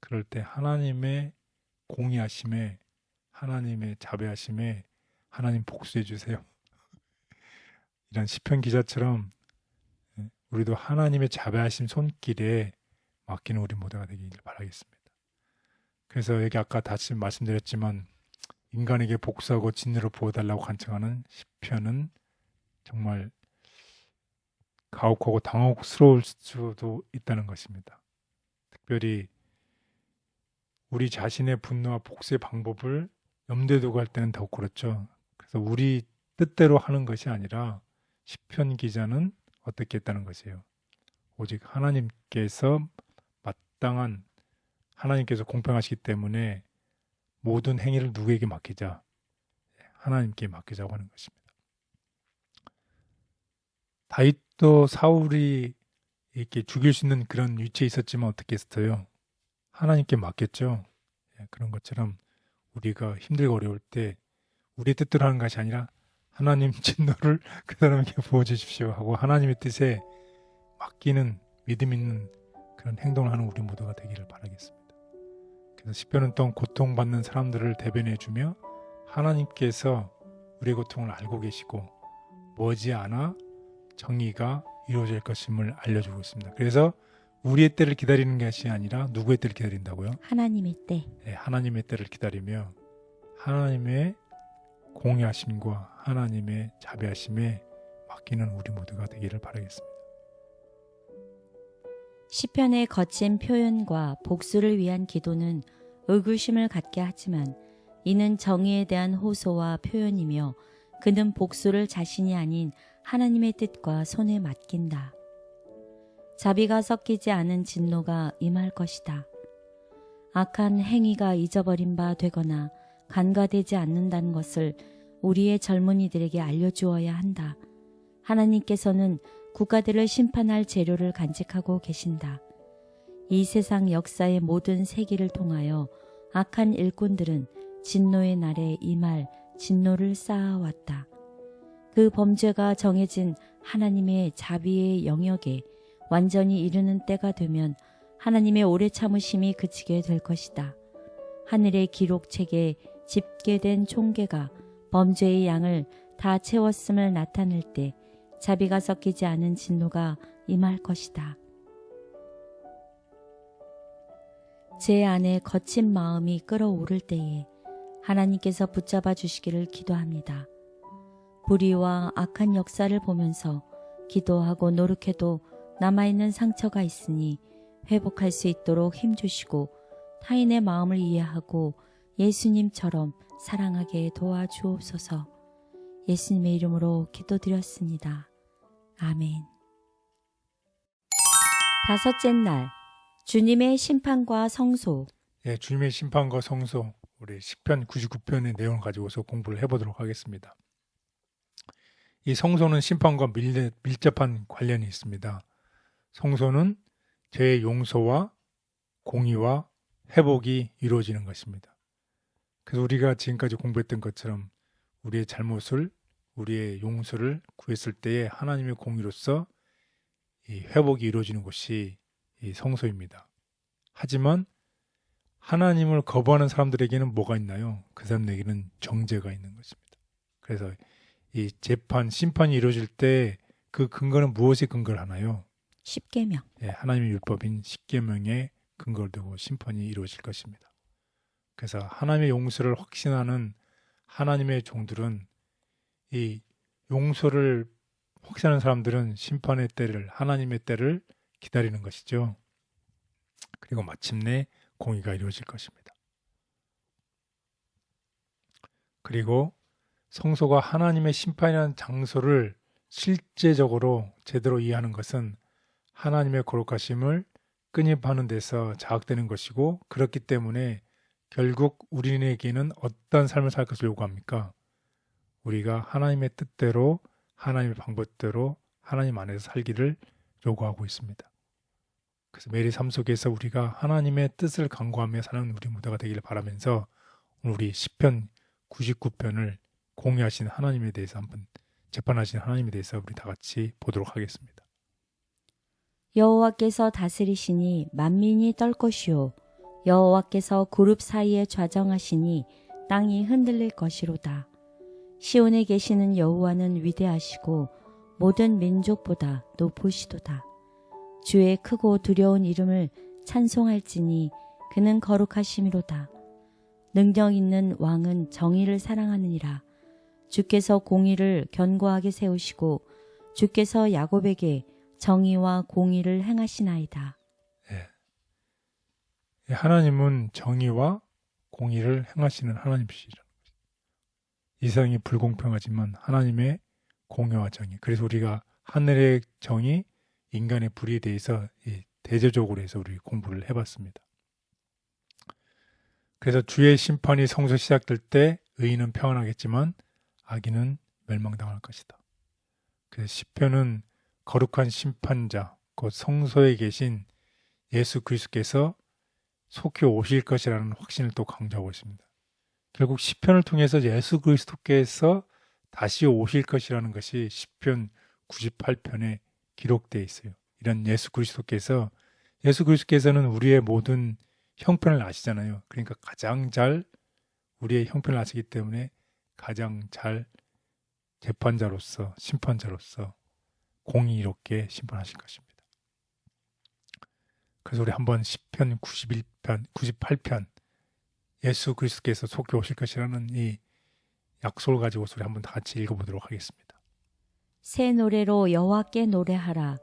그럴 때 하나님의 공의하심에 하나님의 자비하심에 하나님 복수해 주세요. 이런 시편 기자처럼 우리도 하나님의 자비하심 손길에 맡기는 우리 모두가 되기를 바라겠습니다. 그래서 여기 아까 다시 말씀드렸지만 인간에게 복수하고 진노를 부어달라고 간청하는 시편은 정말 가혹하고 당혹스러울 수도 있다는 것입니다. 특별히 우리 자신의 분노와 복수의 방법을 염두에 두고 할 때는 더욱 그렇죠. 그래서 우리 뜻대로 하는 것이 아니라 시편 기자는 어떻게 했다는 것이에요. 오직 하나님께서 마땅한 하나님께서 공평하시기 때문에 모든 행위를 누구에게 맡기자? 하나님께 맡기자고 하는 것입니다. 다윗도 사울이 이렇게 죽일 수 있는 그런 위치에 있었지만 어떻게 했어요? 하나님께 맡겼죠. 그런 것처럼 우리가 힘들고 어려울 때 우리 뜻대로 하는 것이 아니라 하나님 진노를 그 사람에게 부어주십시오 하고 하나님의 뜻에 맡기는 믿음 있는 그런 행동을 하는 우리 모두가 되기를 바라겠습니다. 그래서 시편은 또 고통받는 사람들을 대변해주며 하나님께서 우리의 고통을 알고 계시고 머지않아 정의가 이루어질 것임을 알려주고 있습니다. 그래서 우리의 때를 기다리는 것이 아니라 누구의 때를 기다린다고요? 하나님의 때. 네, 하나님의 때를 기다리며 하나님의 공의하심과 하나님의 자비하심에 맡기는 우리 모두가 되기를 바라겠습니다. 시편의 거친 표현과 복수를 위한 기도는 의구심을 갖게 하지만 이는 정의에 대한 호소와 표현이며 그는 복수를 자신이 아닌 하나님의 뜻과 손에 맡긴다. 자비가 섞이지 않은 진노가 임할 것이다. 악한 행위가 잊어버린 바 되거나 간과되지 않는다는 것을 우리의 젊은이들에게 알려주어야 한다. 하나님께서는 국가들을 심판할 재료를 간직하고 계신다. 이 세상 역사의 모든 세기를 통하여 악한 일꾼들은 진노의 날에 임할 진노를 쌓아왔다. 그 범죄가 정해진 하나님의 자비의 영역에 완전히 이르는 때가 되면 하나님의 오래 참으심이 그치게 될 것이다. 하늘의 기록책에 집계된 총계가 범죄의 양을 다 채웠음을 나타낼 때 자비가 섞이지 않은 진노가 임할 것이다. 제 안에 거친 마음이 끓어오를 때에 하나님께서 붙잡아 주시기를 기도합니다. 불의와 악한 역사를 보면서 기도하고 노력해도 남아있는 상처가 있으니 회복할 수 있도록 힘주시고 타인의 마음을 이해하고 예수님처럼 사랑하게 도와주옵소서. 예수님의 이름으로 기도드렸습니다. 아멘. 다섯째 날, 주님의 심판과 성소. 예, 주님의 심판과 성소, 우리 시편 99편의 내용을 가지고서 공부를 해보도록 하겠습니다. 이 성소는 심판과 밀접한 관련이 있습니다. 성소는 죄의 용서와 공의와 회복이 이루어지는 것입니다. 그래서 우리가 지금까지 공부했던 것처럼 우리의 잘못을, 우리의 용서를 구했을 때에 하나님의 공의로서 이 회복이 이루어지는 곳이 이 성소입니다. 하지만 하나님을 거부하는 사람들에게는 뭐가 있나요? 그 사람들에게는 정죄가 있는 것입니다. 그래서 이 재판, 심판이 이루어질 때 그 근거는 무엇에 근거를 하나요? 십계명. 예, 하나님의 율법인 십계명에 근거를 두고 심판이 이루어질 것입니다. 그래서 하나님의 용서를 확신하는 하나님의 종들은 이 용서를 확신하는 사람들은 심판의 때를, 하나님의 때를 기다리는 것이죠. 그리고 마침내 공의가 이루어질 것입니다. 그리고 성소가 하나님의 심판이라는 장소를 실제적으로 제대로 이해하는 것은 하나님의 거룩하심을 끈입하는 데서 자극되는 것이고, 그렇기 때문에 결국 우리에게는 어떤 삶을 살 것을 요구합니까? 우리가 하나님의 뜻대로, 하나님의 방법대로 하나님 안에서 살기를 요구하고 있습니다. 그래서 매일 삶 속에서 우리가 하나님의 뜻을 간구하며 사는 우리 모두가 되기를 바라면서 오늘 우리 시편 99편을 공유하신 하나님에 대해서 한번 재판하신 하나님에 대해서 우리 다 같이 보도록 하겠습니다. 여호와께서 다스리시니 만민이 떨 것이요 여호와께서 그룹 사이에 좌정하시니 땅이 흔들릴 것이로다. 시온에 계시는 여호와는 위대하시고 모든 민족보다 높으시도다. 주의 크고 두려운 이름을 찬송할지니 그는 거룩하심이로다. 능력 있는 왕은 정의를 사랑하느니라. 주께서 공의를 견고하게 세우시고 주께서 야곱에게 정의와 공의를 행하시나이다. 예, 하나님은 정의와 공의를 행하시는 하나님이시죠. 이 세상이 불공평하지만 하나님의 공의와 정의, 그래서 우리가 하늘의 정의, 인간의 불의에 대해서 대조적으로 해서 우리 공부를 해봤습니다. 그래서 주의 심판이 성소 시작될 때 의인은 평안하겠지만 악인은 멸망당할 것이다. 그래서 시편은 거룩한 심판자, 곧 성소에 계신 예수 그리스도께서 속히 오실 것이라는 확신을 또 강조하고 있습니다. 결국 시편을 통해서 예수 그리스도께서 다시 오실 것이라는 것이 시편 98편에 기록되어 있어요. 이런 예수 그리스도께서는 우리의 모든 형편을 아시잖아요. 그러니까 가장 잘 우리의 형편을 아시기 때문에 가장 잘 재판자로서, 심판자로서 공의롭게 심판하실 것입니다. 그래서 우리 한번 시편 98편 예수 그리스도께서 속히 오실 것이라는 이 약속을 가지고 우리 한번 다 같이 읽어보도록 하겠습니다. 새 노래로 여호와께 노래하라.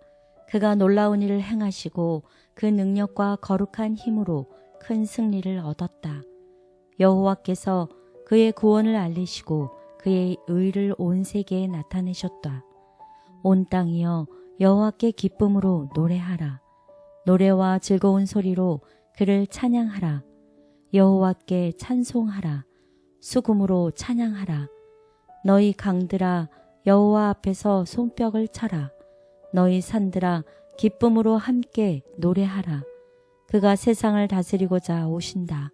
그가 놀라운 일을 행하시고 그 능력과 거룩한 힘으로 큰 승리를 얻었다. 여호와께서 그의 구원을 알리시고 그의 의를 온 세계에 나타내셨다. 온 땅이여 여호와께 기쁨으로 노래하라. 노래와 즐거운 소리로 그를 찬양하라. 여호와께 찬송하라. 수금으로 찬양하라. 너희 강들아 여호와 앞에서 손뼉을 쳐라. 너희 산들아 기쁨으로 함께 노래하라. 그가 세상을 다스리고자 오신다.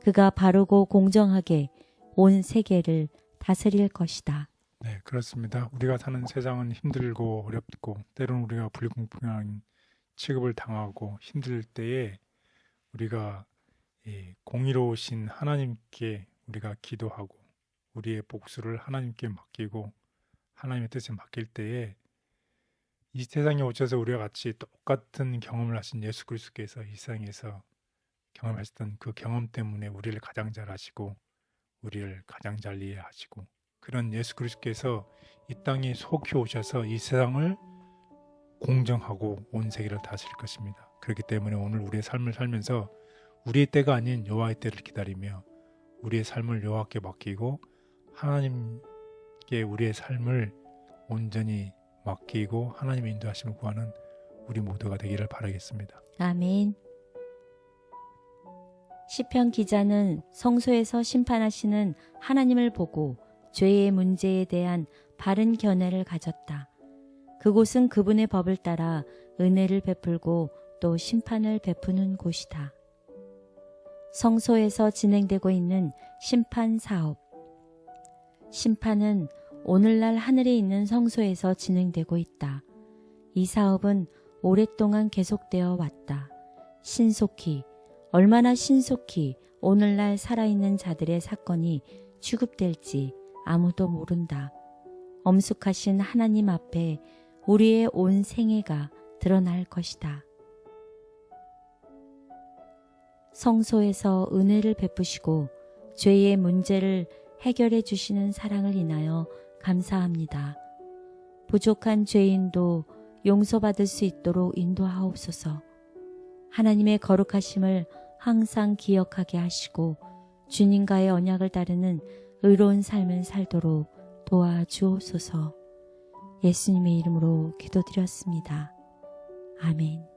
그가 바르고 공정하게 온 세계를 다스릴 것이다. 네, 그렇습니다. 우리가 사는 세상은 힘들고 어렵고 때로는 우리가 불공평한 취급을 당하고 힘들 때에 우리가 공의로우신 하나님께 우리가 기도하고 우리의 복수를 하나님께 맡기고 하나님의 뜻에 맡길 때에 이 세상에 오셔서 우리와 같이 똑같은 경험을 하신 예수 그리스도께서 이 세상에서 경험하셨던 그 경험 때문에 우리를 가장 잘 아시고 우리를 가장 잘 이해하시고 그런 예수 그리스도께서 이 땅에 속히 오셔서 이 세상을 공정하고 온 세계를 다스릴 것입니다. 그렇기 때문에 오늘 우리의 삶을 살면서 우리의 때가 아닌 여호와의 때를 기다리며 우리의 삶을 여호와께 맡기고 하나님께 우리의 삶을 온전히 맡기고 하나님의 인도하심을 구하는 우리 모두가 되기를 바라겠습니다. 아멘. 시편 기자는 성소에서 심판하시는 하나님을 보고 죄의 문제에 대한 바른 견해를 가졌다. 그곳은 그분의 법을 따라 은혜를 베풀고 또 심판을 베푸는 곳이다. 성소에서 진행되고 있는 심판 사업. 심판은 오늘날 하늘에 있는 성소에서 진행되고 있다. 이 사업은 오랫동안 계속되어 왔다. 얼마나 신속히 오늘날 살아있는 자들의 사건이 취급될지 아무도 모른다. 엄숙하신 하나님 앞에 우리의 온 생애가 드러날 것이다. 성소에서 은혜를 베푸시고 죄의 문제를 해결해 주시는 사랑을 인하여 감사합니다. 부족한 죄인도 용서받을 수 있도록 인도하옵소서. 하나님의 거룩하심을 항상 기억하게 하시고 주님과의 언약을 따르는 의로운 삶을 살도록 도와주옵소서. 예수님의 이름으로 기도드렸습니다. 아멘.